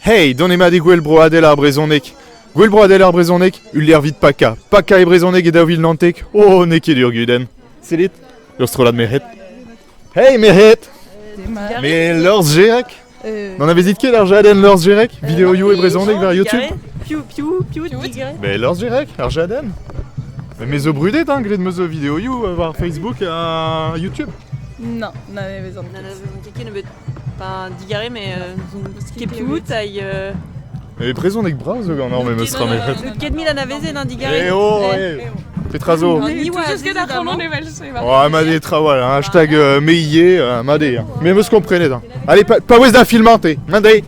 Hey, donnez-moi des gwell broadel ar brezonek. Gwell broadel ar brezonek, ul vid paka. Paka e brezonek e daouvil nantek. Oh, ne ket ur guden. Selit, ur strolad mehet. Hey, mehet! Mais leurs gerek? N'en avez dit ket ar jaden leurs gerek? Vidéo you e brezonek vers YouTube? Piou, digare. Mais leurs gerek, ar jaden? Mais zo brudet, hein, gred meus vidéo you war Facebook à YouTube. Non, n'avez besoin de Quelqu'un ne veut pas digare, mais qui est piou, taille. Mais brezonek bras zo gant me meus mehet. Le kedmi la naveze d'un digare. Eh oh, eh! Petrazo. Ni wa, Tout da c'honon evel se va. Oh, made trawal, hein, hashtag meillet, made. Hein. Mais meus komprenet. Hein. Allez, pas wez d'un filmante, made.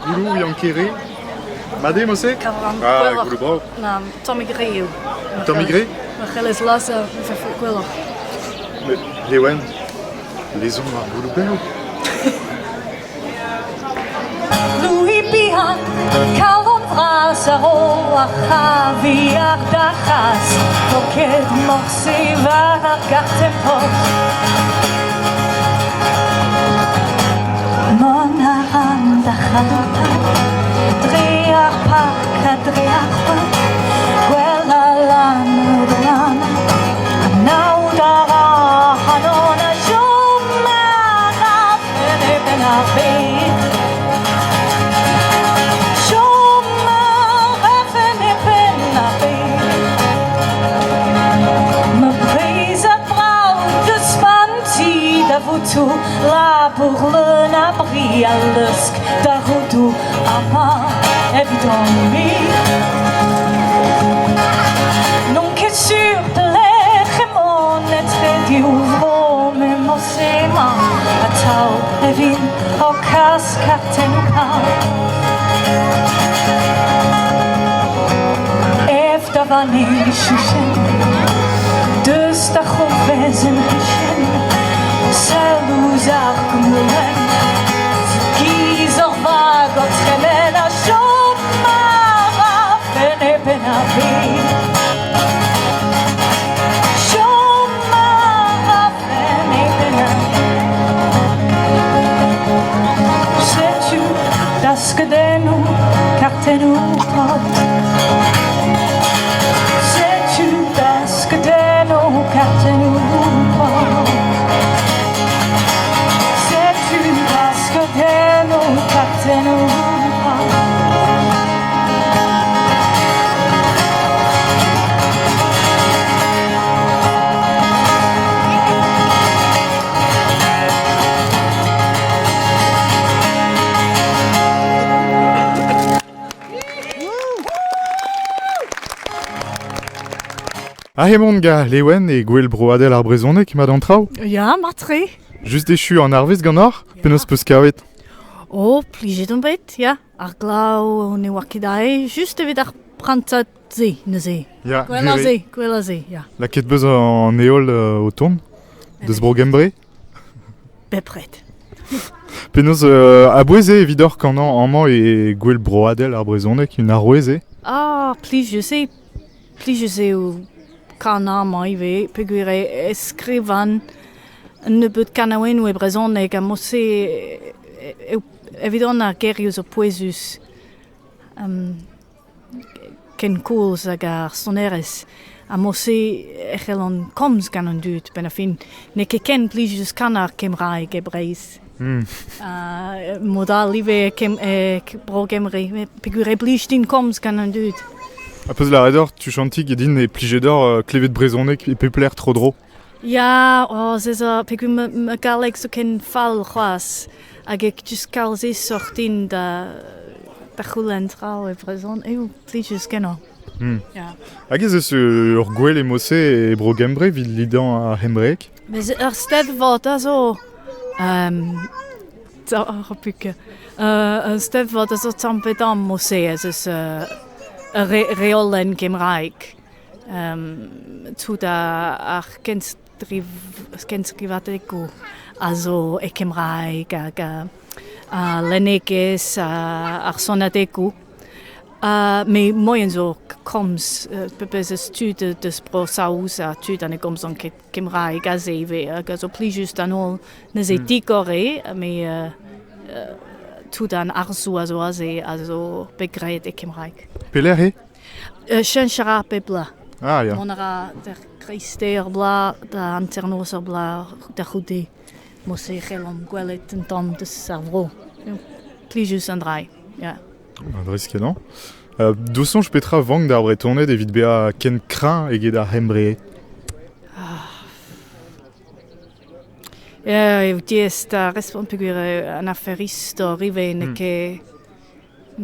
Goulou, Yankere. Made, mosse? Ah, goulou bravo. Na, Tommy Grey. Tommy Grey? Maar gel is lasse, we gwella. Mais, Lewen, les ondes ar goulou bel. Louis Pihan, kalon vras ar o a chavi ar da chas, Poked morsi var ar gartem pot. Mon aran da chalota, dre ar park a dre ar pot, gwella lan o lan, naw da ra hanon a jom ar fene ben ar beit. La pour le nabri à l'usque d'Aroudou à ma évidemment non que sur plaît mon être d'ouvre mais mon séma à tau evin au cascatenuka Ef davani shushen de stachovezen hishen Saluzar kumulen Gizorva gotremen Shomara fene penavi Shomara fene penavi Sais-tu daskedenu kartenu pot Sais-tu daskedenu kartenu pot Ah, et mon gars, Lewen et Gwell broadel ar brezonek ma d'antrao. Ja, matre. Juste déchu en arvez gannor, penaos peus kavet. Oh, plijet un bet, ja. Ar glau ne wakidae, just evit ar prantat ze, ne ze. Ya, Gwella ze, ja. La ket beus en eol o ton, deus brogembre. Bepret. Penaos aboueze evidor kannan amman e Gwell broadel ar brezonek, un arweze. Ah, plijet se o kana maive, peguire eskrivan ne beut kanaouen ou e brezonek a mosse evidon ar gerioù o poezus ken koulz hag ar sonerez a mosse echel an komz gant an dud ben a fin ne ket ken plijet kanar kemraeg e breiz. Modal live brogemre peguire plijet din komz gant an dud. A peus la redor, tu chanti gedin e plijedor klevet brezonek e pepler tro dro. Ja, c'est ça. Puis me galek so ken fall khoas. Ag just kalze sortin da choulen trao e prezon. Eu plijes keno. Ja. Hag ez ur gwell emose e bro gembre vid lidan a hembrek? Mais steddfod a zo... steddfod a zo tamped am museus is reolen Gymraeg. Tout ar genskrifategw a zo e Gymraeg ag a lenegis ar sonadegw. Mais moyen zo coms bebes is tude dus bro saus a tude an e goms an Gymraeg a zeve ag zo pli just an ol na ze digore mais tude an arzu a zo begreid e Gymraeg. Peler he? Chen charape bla. Ah ja. Mon ara der kreister bla, da anternoser bla, der goede. Mos e gelom gwelet en tam de cerveau. Pli just an drai. Ja. Adres kenan. Dousonj petra vang d'ar bretoned evit bea ken kran eget ar hembre. Ja, eu dies da respond pegur an aferisto rive ne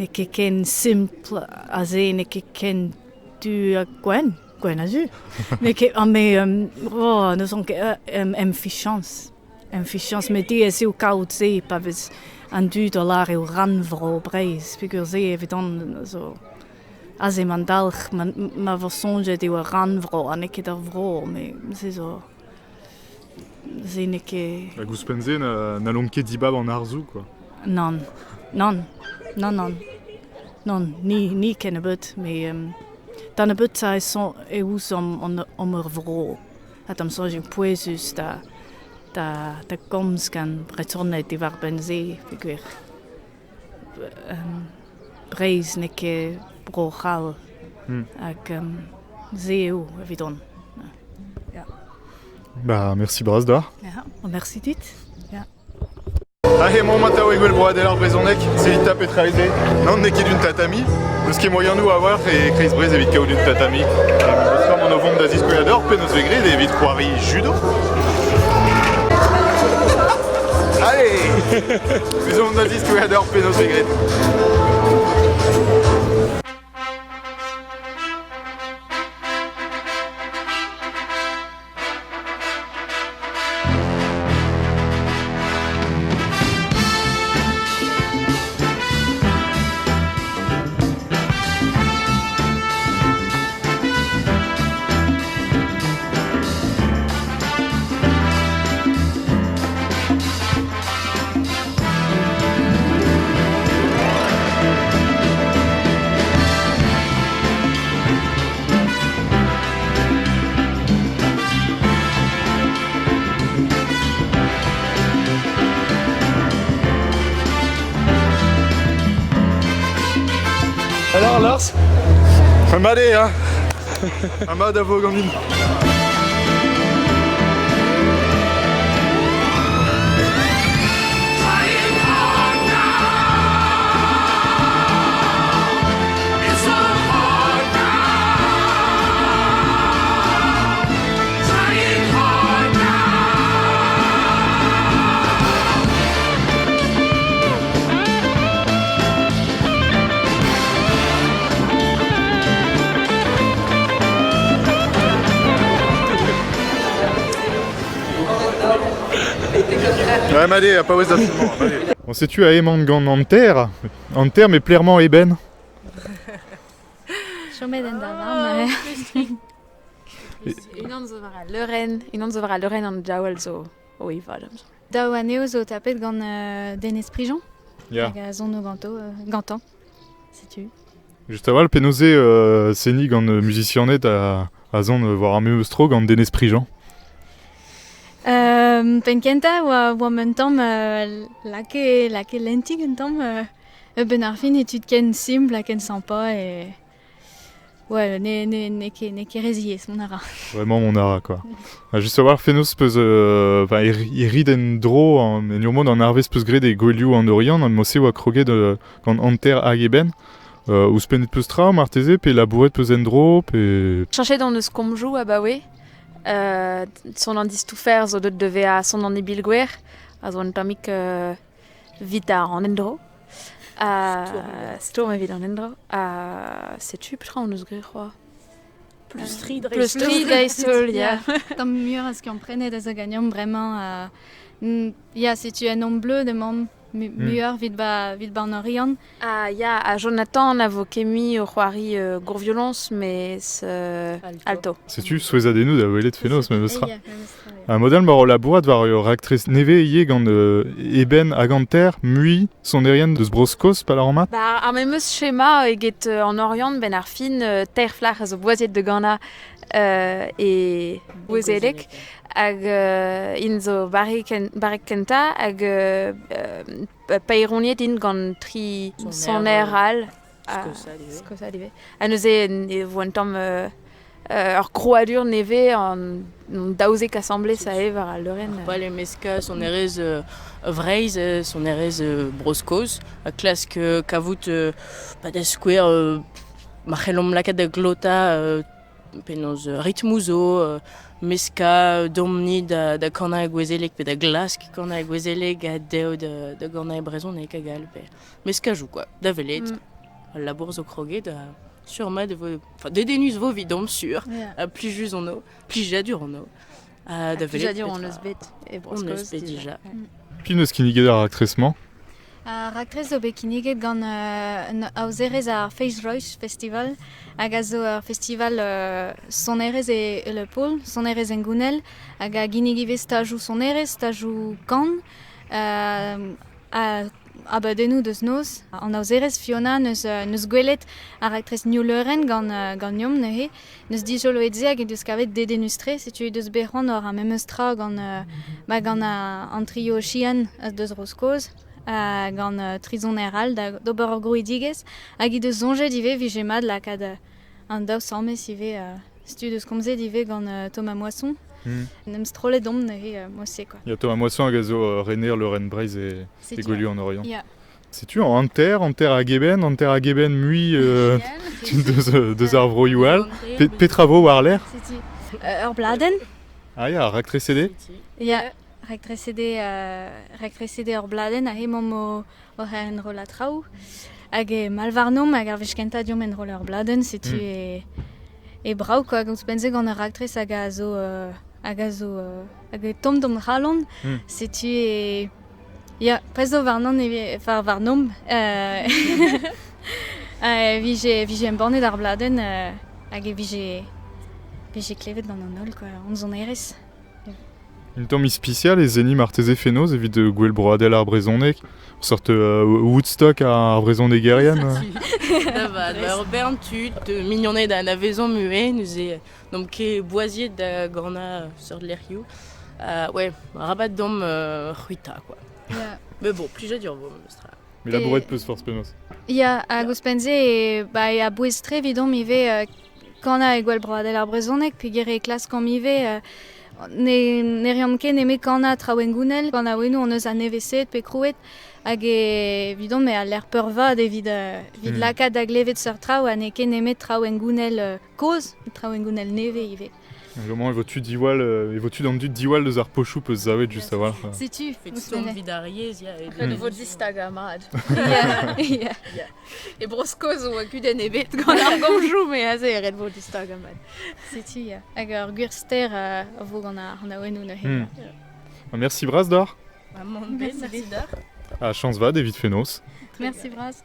ke ken simple a ze ne ke ken du a gwen a zu. Ne ke a me ne son ke emfichance me dies eu kaut ze paves an $2 eo ranvro breiz pegur ze evidon so a ze man dalch ma versonje de eo ranvro an ket ar vro me se zo ze ne ke Hag ouz penze na lom ket dibab an arzu, quoi. Non, ni ken a bit, mais dan a bit sa son e ouz om ur vro. At am sonj poesus da goms gan bretonne di war ben ze, figuur. Breiz ne ke brochal, ag ze eo, evidon. Bah, merci braz da. Ja, merci dit. Ah he mon matao e gwell broadel ar brezonek, selit ta petra eze. Nan ne ket d'un tatami, eus ket moyen nou a war e kreiz brez evit kao d'un tatami. Eus kam an novembre da ziskoulador, pen eus vegred evit c'hoari judo. Allez Eus da ziskoulador, pen eus vegred. Alors Lars, amade hein, amade a vog an in. Ouais, Madé, a pas ouest d'affinement. On s'est-tu à aimant gant Anter, mais plairement eben. Chomet en da varm. Unan zo war a Lorraine an daouel zo o ival. Da aneo zo tapet gant Dennis Prigent. Ya. Hag a zon o gantan. Setu. Just aval penoze seni gant musicianet a zon war ar meustro gant Dennis Prigent. Penkenta oa mentam lake lentig en tam ben ar fin etud ken simple a ken sampa e ouais ne ke reziez mon ara. Vraiment mon ara quoi. Just aval fenoz peus e rid en dro en urmod an arvez peus gret e gwelioù an orian an mosse oa kroget gant Anter hag eben. Ouz penet peus tra marteze pe labouret peus en dro pe... Chanchet dans eus komjou a bawe. Son an distoufer zo deut devea son an ebil gwer a zo an tamik vita an endro Stor evit an endro. Setu petra an eus grechwa. Plus strid. Plus strid eistol, ya. Tant mieux à ce qu'on prenait des gagnants vraiment. Si tu es un homme bleu, de mon mieux vite ba en Orient. Ya, Jonathan a vo kemi o c'hoari gour violence, mais alto. Setu souezadennoù da welet fenoz me eustra. Un modèle mar o labourat war reactrice neve ie gant eben hag an ter, mui, son erien deus broskos pa la romat. Ar memeus schema eget en Orient ben ar fin ter flach a zo boaziet de gana e boazelek hag in zo barek kenta hag paironiet in gant tri son al skos alive. Han eus e vo an tamm ur kroadur neve an daouzek assemblé sa ev ar leuren. Les meska son erez vreiz, son erez broskos, a klask kavout pa da skouer marchelom lakat da glota penoz ritmouzo, meska domni da kana e gwezelek pe da glask kana e gwezelek a deo da gana e brezonek a gal pe meska jou quoi, da velet, la bourse au kroget da sûrement de dénus vo vidom sur plus jus en eau plus jadur en eau plus jadur en eus bet et broskos déjà Puis neus kinniget ar reactresman. Reactrice au Bekiniget gant aos erez ar Face Royce Festival hag a zo ar festival son erez e le pôl, son erez en gounel hag a ginnigive stajou son erez, stajou gant a badennoù deus noz. An aos erez Fiona neus gwelet ar reactrice New Leuren gant niom neuhe. Neus dijolo etze hag deus kavet dedenustre, setu deus berron or a memeus tra gant an trio chian deus roskoz. Gant trison eral d'ober ur groe digez hag deus zonjet ive vijemad lakad an daou sammez ive stu deus komzet ive gant Thomas Moisson. Nem strolet dom neuhe mosse quoi. Ya Thomas Moisson hag a zo rener leuren breiz e gwelu an Orient. Ya. Setu an anter hag eben mui deus ar vroioù all. Petra vo war l'air. Setu ur bladen. Ah ya, reactresede. Ya. Reactresede ur bladen a hemom o en rol a traoù hag malvarnom hag ar vechkenta diom en rol ur bladen setu e brau quoi gant benze gant ar reactress hag a zo tom ralon setu prezo varnon varnom vije en bornet ar bladen hag vije klevet gant an ol quoi an zon erez. Un tamm ispicial e zenim ar teze fenoz evit gwell broadel ar brezonek, sort Woodstock ar brezonek gerian. Ur bern tud de mignonnet da na vezon mue, nous e nom ket boaziet da gana sort l'erioù. Ouais, rabat dom ruita quoi. Mais bon, plus jadur vo mestra. Mais labouret peus force penos. Ya, a gouspenze e a bouestre vidom ive kana e gwell broadel ar brezonek, pe gere e klas kam ive ne riam ket neme kana traouen gounel, kana ouenou an eus a neveset pe krouet, hag vidom me a l'air peur vat evit lakad da glevet sur traoù a ne ket neme traouen gounel koz, traouen gounel neve ive. Gomant evo-tu diwal, evo-tu d'an dud diwal deus ar pochou peus zavet just a-walc'h. Setu, Tom vidariez, ya. Red vo distagamad. Ya. E broskoz o akuden ebet gant ar gomjou, me a ze red vo distagamad. Setu, ya. Hag ur gwirster a vo gant ar naouenou neuhe. Merci braz d'or. Merci d'or. A chans vat evit fenoz. Merci braz.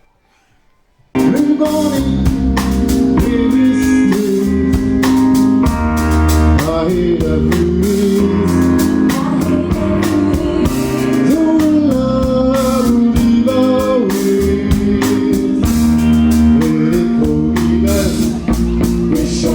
I hate every wish I